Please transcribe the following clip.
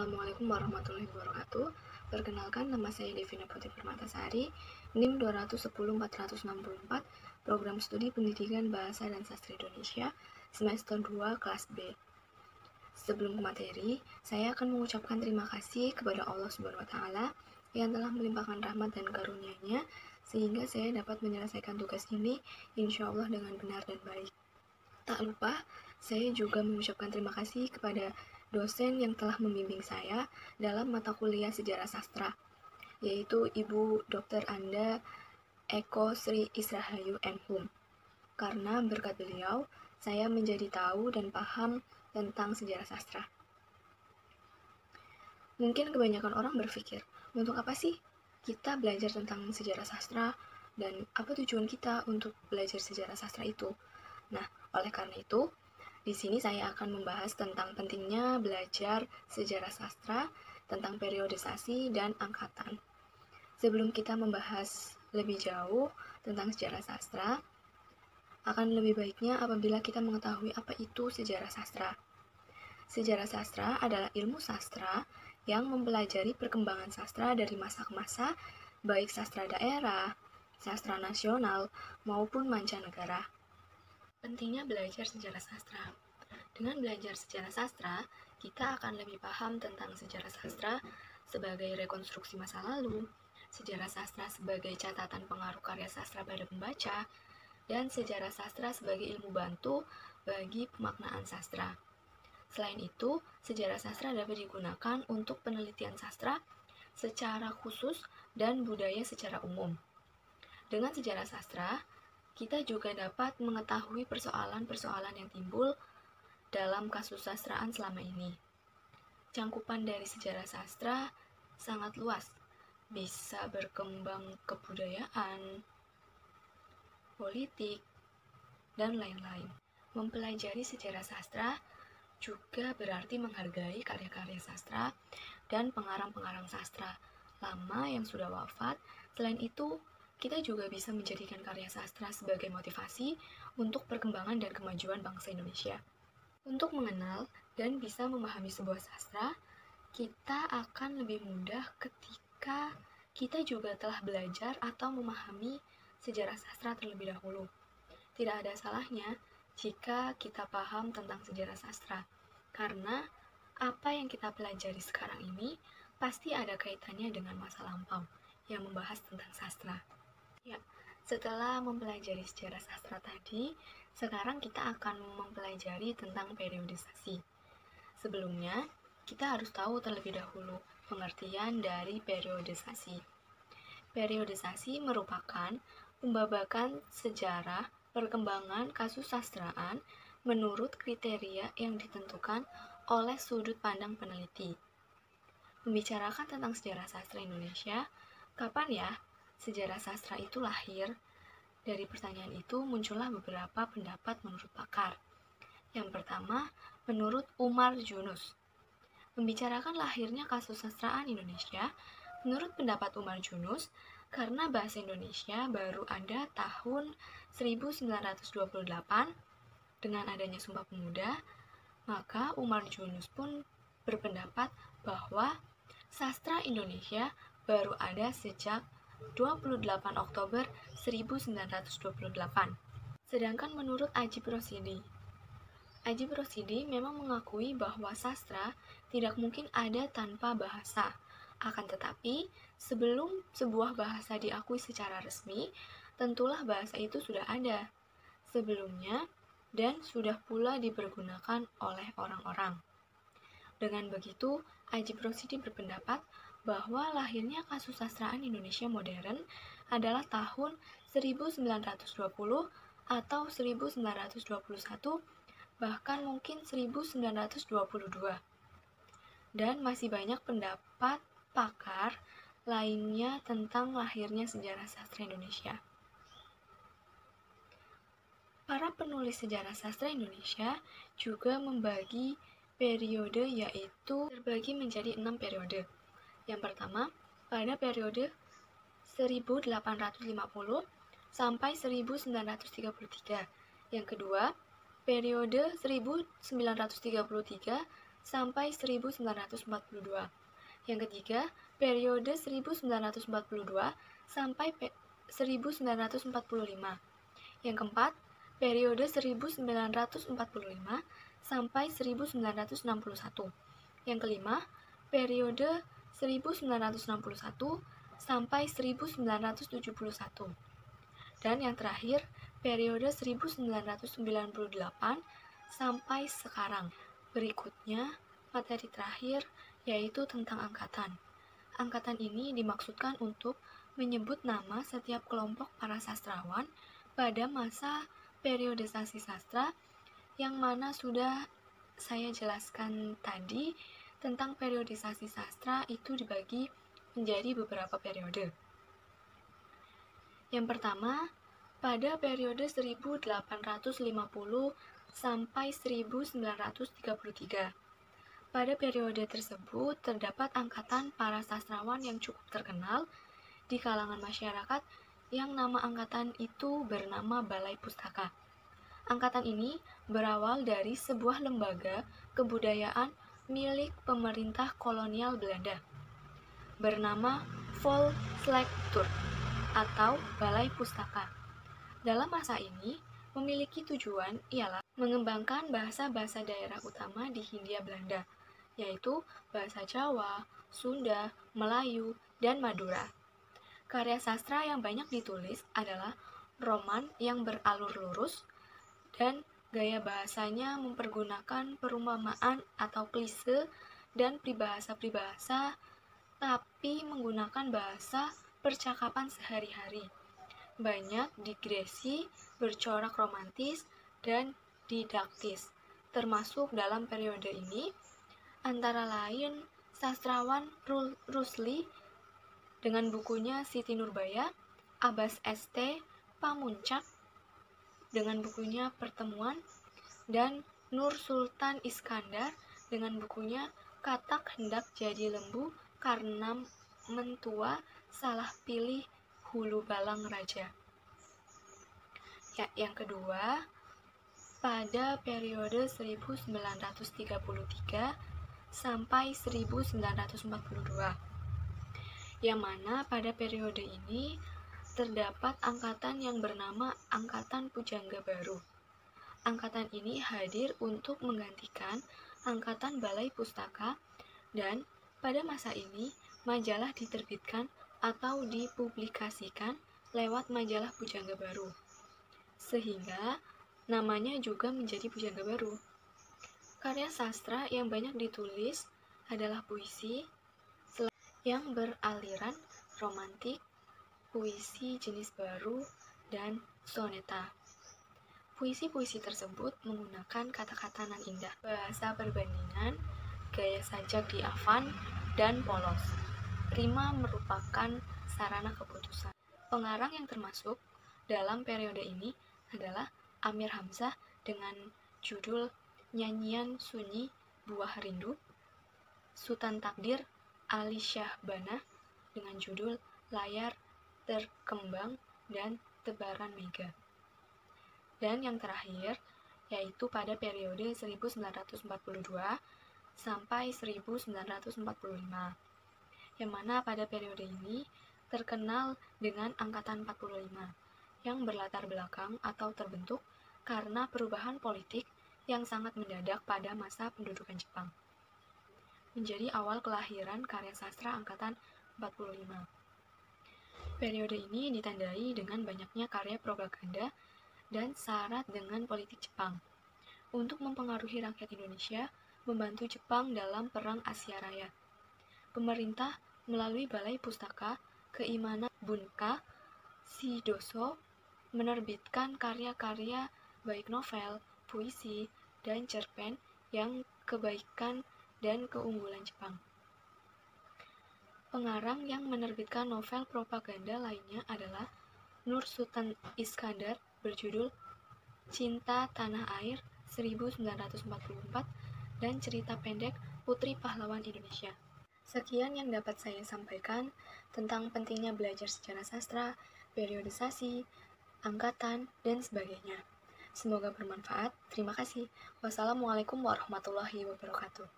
Assalamualaikum warahmatullahi wabarakatuh. Perkenalkan, nama saya Devina Putri Permatasari, NIM 210-464, Program Studi Pendidikan Bahasa dan Sastra Indonesia, semester 2, kelas B. Sebelum ke materi, saya akan mengucapkan terima kasih kepada Allah Subhanahu wa Ta'ala yang telah melimpahkan rahmat dan karunia-Nya sehingga saya dapat menyelesaikan tugas ini insya Allah dengan benar dan baik. Tak lupa, saya juga mengucapkan terima kasih kepada dosen yang telah membimbing saya dalam mata kuliah Sejarah Sastra, yaitu Ibu Dr. Anda Eko Sri Israhayu M.Hum. Karena berkat beliau, saya menjadi tahu dan paham tentang sejarah sastra. Mungkin kebanyakan orang berpikir, untuk apa sih kita belajar tentang sejarah sastra dan apa tujuan kita untuk belajar sejarah sastra itu? Nah, oleh karena itu, di sini saya akan membahas tentang pentingnya belajar sejarah sastra, tentang periodisasi dan angkatan. Sebelum kita membahas lebih jauh tentang sejarah sastra, akan lebih baiknya apabila kita mengetahui apa itu sejarah sastra. Sejarah sastra adalah ilmu sastra yang mempelajari perkembangan sastra dari masa ke masa, baik sastra daerah, sastra nasional, maupun mancanegara. Pentingnya belajar sejarah sastra. Dengan belajar sejarah sastra, kita akan lebih paham tentang sejarah sastra sebagai rekonstruksi masa lalu, sejarah sastra sebagai catatan pengaruh karya sastra pada pembaca, dan sejarah sastra sebagai ilmu bantu bagi pemaknaan sastra. Selain itu, sejarah sastra dapat digunakan untuk penelitian sastra secara khusus dan budaya secara umum. Dengan sejarah sastra, kita juga dapat mengetahui persoalan-persoalan yang timbul dalam kasus sastraan selama ini. Cangkupan dari sejarah sastra sangat luas, bisa berkembang kebudayaan, politik, dan lain-lain. Mempelajari sejarah sastra juga berarti menghargai karya-karya sastra dan pengarang-pengarang sastra lama yang sudah wafat. Selain itu, kita juga bisa menjadikan karya sastra sebagai motivasi untuk perkembangan dan kemajuan bangsa Indonesia. Untuk mengenal dan bisa memahami sebuah sastra, kita akan lebih mudah ketika kita juga telah belajar atau memahami sejarah sastra terlebih dahulu. Tidak ada salahnya jika kita paham tentang sejarah sastra, karena apa yang kita pelajari sekarang ini pasti ada kaitannya dengan masa lampau yang membahas tentang sastra. Ya, setelah mempelajari sejarah sastra tadi, sekarang kita akan mempelajari tentang periodisasi. Sebelumnya, kita harus tahu terlebih dahulu pengertian dari periodisasi. Periodisasi merupakan pembabakan sejarah perkembangan kasus sastraan menurut kriteria yang ditentukan oleh sudut pandang peneliti. Membicarakan tentang sejarah sastra Indonesia, kapan ya sejarah sastra itu lahir? Dari pertanyaan itu muncullah beberapa pendapat menurut pakar. Yang pertama, menurut Umar Yunus. Membicarakan lahirnya kasus sastraan Indonesia, menurut pendapat Umar Yunus, karena bahasa Indonesia baru ada tahun 1928 dengan adanya Sumpah Pemuda, maka Umar Yunus pun berpendapat bahwa sastra Indonesia baru ada sejak 28 Oktober 1928. Sedangkan menurut Ajib Rosidi memang mengakui bahwa sastra tidak mungkin ada tanpa bahasa. Akan tetapi, sebelum sebuah bahasa diakui secara resmi, tentulah bahasa itu sudah ada sebelumnya dan sudah pula dipergunakan oleh orang-orang. Dengan begitu, Ajib Rosidi berpendapat bahwa lahirnya kasus sastraan Indonesia modern adalah tahun 1920 atau 1921, bahkan mungkin 1922. Dan masih banyak pendapat pakar lainnya tentang lahirnya sejarah sastra Indonesia. Para penulis sejarah sastra Indonesia juga membagi periode, yaitu terbagi menjadi 6 periode. Yang pertama, pada periode 1850 sampai 1933. Yang kedua, periode 1933 sampai 1942. Yang ketiga, periode 1942 sampai 1945. Yang keempat, periode 1945 sampai 1961. Yang kelima, periode 1961 sampai 1971. Dan yang terakhir, periode 1998 sampai sekarang. Berikutnya, materi terakhir yaitu tentang angkatan. Angkatan ini dimaksudkan untuk menyebut nama setiap kelompok para sastrawan pada masa periodisasi sastra yang mana sudah saya jelaskan tadi. Tentang periodisasi sastra itu dibagi menjadi beberapa periode. Yang pertama, pada periode 1850 sampai 1933. Pada periode tersebut terdapat angkatan para sastrawan yang cukup terkenal di kalangan masyarakat yang nama angkatan itu bernama Balai Pustaka. Angkatan ini berawal dari sebuah lembaga kebudayaan milik pemerintah kolonial Belanda bernama Volkslectuur atau Balai Pustaka. Dalam masa ini memiliki tujuan ialah mengembangkan bahasa-bahasa daerah utama di Hindia Belanda, yaitu bahasa Jawa, Sunda, Melayu, dan Madura. Karya sastra yang banyak ditulis adalah roman yang beralur lurus dan gaya bahasanya mempergunakan perumpamaan atau klise dan peribahasa-peribahasa, tapi menggunakan bahasa percakapan sehari-hari. Banyak digresi, bercorak romantis, dan didaktis. Termasuk dalam periode ini, antara lain sastrawan Rusli dengan bukunya Siti Nurbaya, Abbas St. Pamuntjak dengan bukunya Pertemuan, dan Nur Sultan Iskandar dengan bukunya Katak Hendak Jadi Lembu Karena Mentua Salah Pilih Hulu Balang Raja. Ya, yang kedua, pada periode 1933 sampai 1942, yang mana pada periode ini terdapat angkatan yang bernama Angkatan Pujangga Baru. Angkatan ini hadir untuk menggantikan Angkatan Balai Pustaka, dan pada masa ini majalah diterbitkan atau dipublikasikan lewat majalah Pujangga Baru, sehingga namanya juga menjadi Pujangga Baru. Karya sastra yang banyak ditulis adalah puisi yang beraliran romantik, puisi jenis baru, dan soneta. Puisi-puisi tersebut menggunakan kata-kata nan indah, bahasa perbandingan, gaya sajak diafan, dan polos. Rima merupakan sarana keputusan. Pengarang yang termasuk dalam periode ini adalah Amir Hamzah dengan judul Nyanyian Sunyi Buah Rindu, Sutan Takdir Ali Syahbana dengan judul Layar Terkembang dan Tebaran Mega. Dan yang terakhir yaitu pada periode 1942 sampai 1945, yang mana pada periode ini terkenal dengan Angkatan 45 yang berlatar belakang atau terbentuk karena perubahan politik yang sangat mendadak pada masa pendudukan Jepang, menjadi awal kelahiran karya sastra Angkatan 45. Periode ini ditandai dengan banyaknya karya propaganda dan syarat dengan politik Jepang untuk mempengaruhi rakyat Indonesia, membantu Jepang dalam Perang Asia Raya. Pemerintah melalui Balai Pustaka Keimanan Bunka Sidoso menerbitkan karya-karya baik novel, puisi, dan cerpen yang kebaikan dan keunggulan Jepang. Pengarang yang menerbitkan novel propaganda lainnya adalah Nur Sultan Iskandar berjudul Cinta Tanah Air 1944 dan cerita pendek Putri Pahlawan Indonesia. Sekian yang dapat saya sampaikan tentang pentingnya belajar sejarah sastra, periodisasi, angkatan, dan sebagainya. Semoga bermanfaat. Terima kasih. Wassalamualaikum warahmatullahi wabarakatuh.